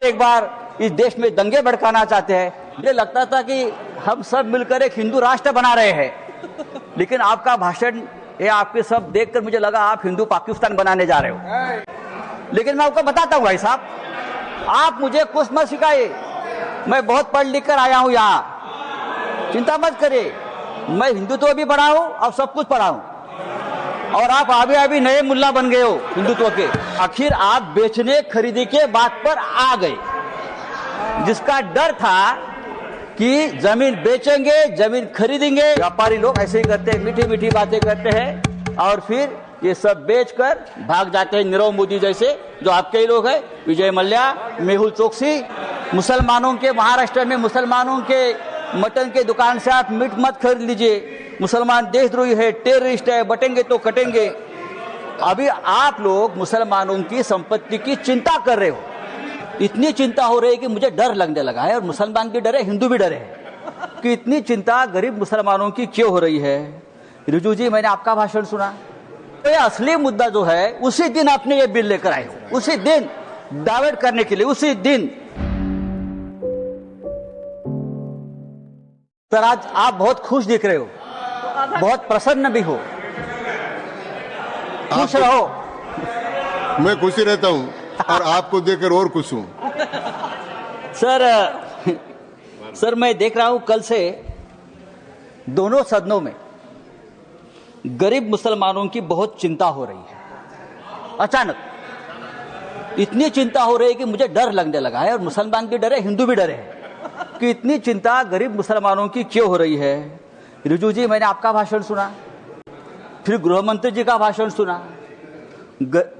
एक बार इस देश में दंगे भड़काना चाहते हैं। मुझे लगता था कि हम सब मिलकर एक हिंदू राष्ट्र बना रहे हैं, लेकिन आपका भाषण ये आपके सब देखकर मुझे लगा आप हिंदू पाकिस्तान बनाने जा रहे हो। लेकिन मैं आपको बताता हूँ भाई साहब, आप मुझे कुछ मत सिखाइए, मैं बहुत पढ़ लिख कर आया हूँ यहाँ, चिंता मत करिए। मैं हिंदुत्व भी पढ़ा हूँ और सब कुछ पढ़ा हूँ, और आप अभी नए मुल्ला बन गए हो हिंदुत्व के। आखिर आप बेचने खरीदी के बात पर आ गए, जिसका डर था कि जमीन बेचेंगे, जमीन खरीदेंगे। व्यापारी लोग ऐसे ही करते हैं, मीठी मीठी बातें करते हैं और फिर ये सब बेचकर भाग जाते हैं। नीरव मोदी जैसे जो आपके ही लोग हैं, विजय मल्ल्या, मेहुल चोकसी। मुसलमानों के महाराष्ट्र में मुसलमानों के मटन के दुकान से आप मीट मत खरीद लीजिए, मुसलमान देशद्रोही है, टेररिस्ट है, बटेंगे तो कटेंगे। अभी आप लोग मुसलमानों की संपत्ति की चिंता कर रहे हो। इतनी चिंता हो रही है कि मुझे डर लगने लगा है, और मुसलमान भी डरे, हिंदू भी डरे कि इतनी चिंता गरीब मुसलमानों की क्यों हो रही है। रिजू जी, मैंने आपका भाषण सुना, तो ये असली मुद्दा जो है उसी दिन आपने ये बिल लेकर आए हो, उसी दिन डाइवर्ट करने के लिए, उसी दिन। सर, आज आप बहुत खुश दिख रहे हो, बहुत प्रसन्न भी हो, खुश रहो। मैं खुशी रहता हूँ और आपको देखकर और खुश हूँ। सर मैं देख रहा हूं कल से दोनों सदनों में गरीब मुसलमानों की बहुत चिंता हो रही है। अचानक इतनी चिंता हो रही है कि मुझे डर लगने लगा है, और मुसलमान भी डरे, हिंदू भी डरे हैं कि इतनी चिंता गरीब मुसलमानों की क्यों हो रही है। रिजू जी, मैंने आपका भाषण सुना, फिर गृह मंत्री जी का भाषण सुना।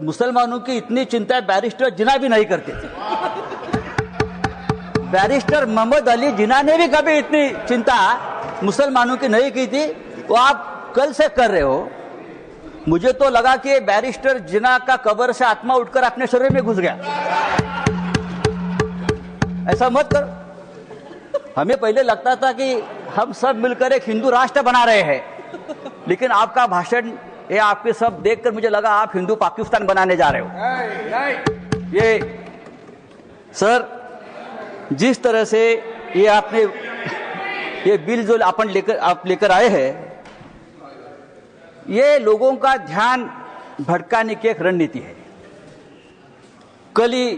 मुसलमानों की इतनी चिंता बैरिस्टर जिन्ना भी नहीं करते थे। बैरिस्टर मोहम्मद अली जिन्ना ने भी कभी इतनी चिंता मुसलमानों की नहीं की थी, वो आप कल से कर रहे हो। मुझे तो लगा कि बैरिस्टर जिन्ना का कब्र से आत्मा उठकर अपने शरीर में घुस गया। ऐसा मत करो। हमें पहले लगता था कि हम सब मिलकर एक हिंदू राष्ट्र बना रहे हैं, लेकिन आपका भाषण ये आपके सब देखकर मुझे लगा आप हिंदू पाकिस्तान बनाने जा रहे हो। ये सर, जिस तरह से ये आपने ये बिल जो आप लेकर आए हैं, ये लोगों का ध्यान भटकाने की एक रणनीति है। कल ही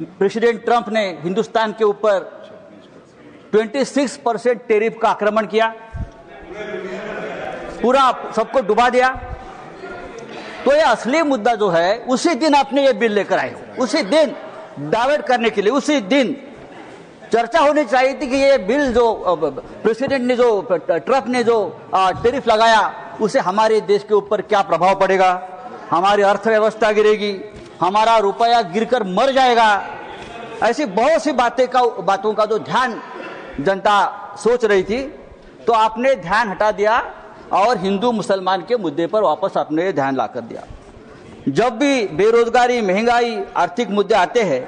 प्रेसिडेंट ट्रंप ने हिंदुस्तान के ऊपर 26% टैरिफ का आक्रमण किया, पूरा सबको डुबा दिया। तो ये असली मुद्दा जो है उसी दिन आपने ये बिल लेकर आए हो, उसी दिन डाइवर्ट करने के लिए, उसी दिन चर्चा होनी चाहिए थी कि ये बिल जो प्रेसिडेंट ने, जो ट्रंप ने जो टैरिफ लगाया, उसे हमारे देश के ऊपर क्या प्रभाव पड़ेगा, हमारी अर्थव्यवस्था गिरेगी, हमारा रुपया गिरकर मर जाएगा। ऐसी बहुत सी बातों का जो ध्यान जनता सोच रही थी, तो आपने ध्यान हटा दिया और हिंदू मुसलमान के मुद्दे पर वापस आपने ध्यान लाकर दिया। जब भी बेरोजगारी, महंगाई, आर्थिक मुद्दे आते हैं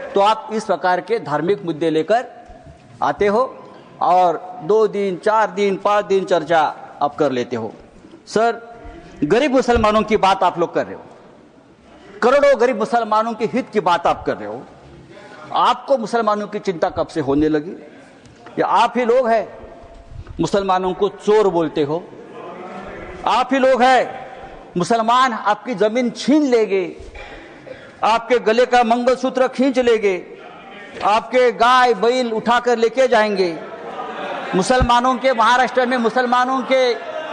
तो आप इस प्रकार के धार्मिक मुद्दे लेकर आते हो और 2 दिन, 4 दिन, 5 दिन चर्चा आप कर लेते हो। सर, गरीब मुसलमानों की बात आप लोग कर रहे हो, करोड़ों गरीब मुसलमानों के हित की बात आप कर रहे हो। आपको मुसलमानों की चिंता कब से होने लगी? या आप ही लोग हैं मुसलमानों को चोर बोलते हो? आप ही लोग हैं मुसलमान आपकी जमीन छीन लेंगे, आपके गले का मंगलसूत्र खींच लेंगे, आपके गाय बैल उठाकर लेके जाएंगे। मुसलमानों के महाराष्ट्र में मुसलमानों के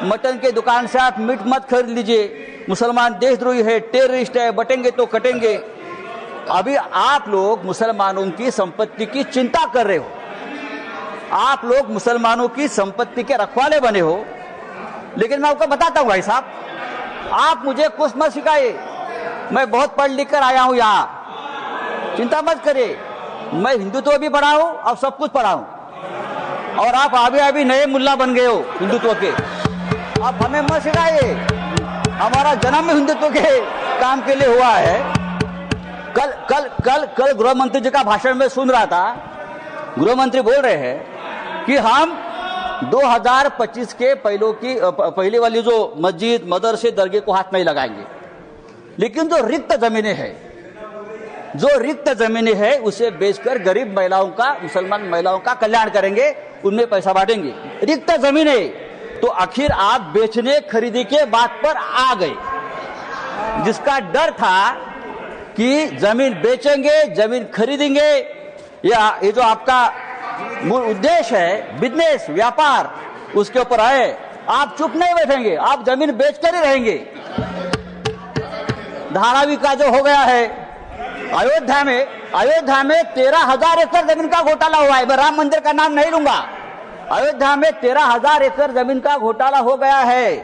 मटन के दुकान से आप मीट मत खरीद लीजिए, मुसलमान देशद्रोही है, टेररिस्ट है, बटेंगे तो कटेंगे। अभी आप लोग मुसलमानों की संपत्ति की चिंता कर रहे हो, आप लोग मुसलमानों की संपत्ति के रखवाले बने हो। लेकिन मैं आपको बताता हूं भाई साहब, आप मुझे कुछ मत सिखाइए, मैं बहुत पढ़ लिख कर आया हूं यहाँ, चिंता मत करिए। मैं हिंदुत्व भी पढ़ा हूं और सब कुछ पढ़ा हूं, और आप अभी नए मुल्ला बन गए हो हिंदुत्व के। आप हमें मत सिखाइए, हमारा जन्म हिंदुत्व के काम के लिए हुआ है। कल गृह मंत्री जी का भाषण में सुन रहा था, गृह मंत्री बोल रहे हैं कि हम 2025 के पहले वाली जो मस्जिद, मदरसे, दरगाह को हाथ नहीं लगाएंगे, लेकिन जो रिक्त जमीनें हैं जो रिक्त जमीनें है उसे बेचकर गरीब महिलाओं का, मुसलमान महिलाओं का कल्याण करेंगे, उनमें पैसा बांटेंगे। रिक्त जमीनें तो आखिर आप बेचने खरीदी के बात पर आ गए। जिसका डर था कि जमीन बेचेंगे, जमीन खरीदेंगे, या ये जो आपका मूल उद्देश्य है बिजनेस, व्यापार, उसके ऊपर आए, आप चुप नहीं बैठेंगे, आप जमीन बेचकर ही रहेंगे। धारावी का जो हो गया है अयोध्या में 13,000 एकड़ जमीन का घोटाला हुआ है। मैं राम मंदिर का नाम नहीं लूंगा। अयोध्या में 13,000 एकड़ जमीन का घोटाला हो गया है।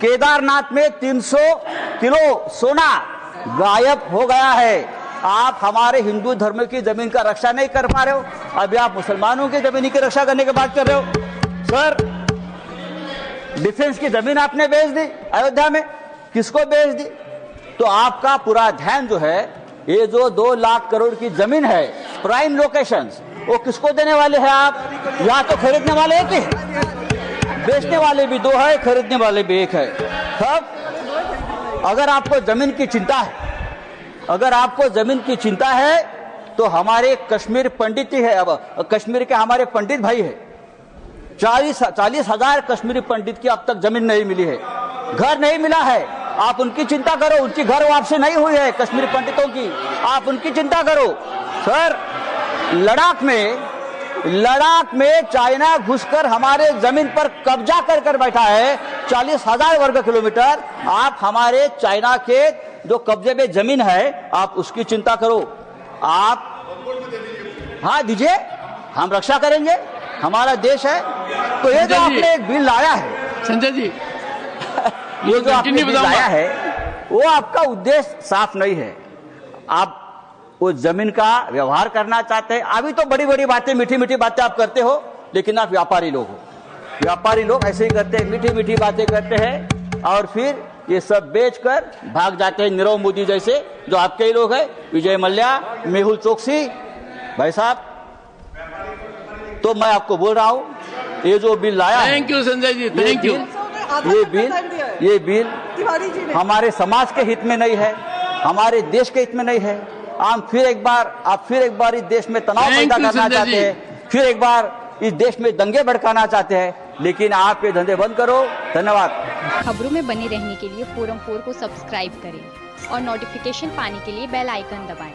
केदारनाथ में 300 किलो सोना गायब हो गया है। आप हमारे हिंदू धर्म की जमीन का रक्षा नहीं कर पा रहे हो, अभी आप मुसलमानों की जमीन की रक्षा करने की बात कर रहे हो। सर, डिफेंस की जमीन आपने बेच दी अयोध्या में, किसको बेच दी? तो आपका पूरा ध्यान जो है, ये जो 2 लाख करोड़ की जमीन है प्राइम लोकेशंस, वो किसको देने वाले हैं आप? या तो खरीदने वाले एक ही, बेचने वाले भी 2 है, खरीदने वाले भी 1 है। तब अगर आपको जमीन की चिंता है, अगर आपको जमीन की चिंता है तो हमारे कश्मीर पंडित ही है। अब कश्मीर के हमारे पंडित भाई है, 40,000 कश्मीरी पंडित की अब तक जमीन नहीं मिली है, घर नहीं मिला है। आप उनकी चिंता करो, उनकी घर वापसी नहीं हुई है कश्मीरी पंडितों की, आप उनकी चिंता करो। सर, लद्दाख में चाइना घुसकर हमारे जमीन पर कब्जा कर बैठा है, 40,000 वर्ग किलोमीटर। आप हमारे चाइना के जो कब्जे में जमीन है, आप उसकी चिंता करो। आप हाँ दीजिए, हम रक्षा करेंगे, हमारा देश है। तो ये जो आपने एक बिल लाया है संजय जी, ये जो आपने बिल लाया है, वो आपका उद्देश्य साफ नहीं है। आप वो जमीन का व्यवहार करना चाहते हैं। अभी तो बड़ी बड़ी बातें, मीठी मीठी बातें आप करते हो, लेकिन आप व्यापारी लोग हो। व्यापारी लोग ऐसे ही करते हैं, मीठी मीठी बातें करते हैं और फिर ये सब बेचकर भाग जाते हैं। नीरव मोदी जैसे जो आपके ही लोग हैं, विजय मल्ल्या, मेहुल चोकसी भाई साहब। तो मैं आपको बोल रहा हूँ, ये जो बिल लाया है, thank you Sanjay ji, thank you. ये बिल हमारे समाज के हित में नहीं है, हमारे देश के हित में नहीं है। आप फिर एक बार इस देश में तनाव पैदा करना चाहते हैं, फिर एक बार इस देश में दंगे भड़काना चाहते हैं, लेकिन आप ये धंधे बंद करो। धन्यवाद। खबरों में बने रहने के लिए फोरम 4 को सब्सक्राइब करें और नोटिफिकेशन पाने के लिए बेल आइकन दबाएं।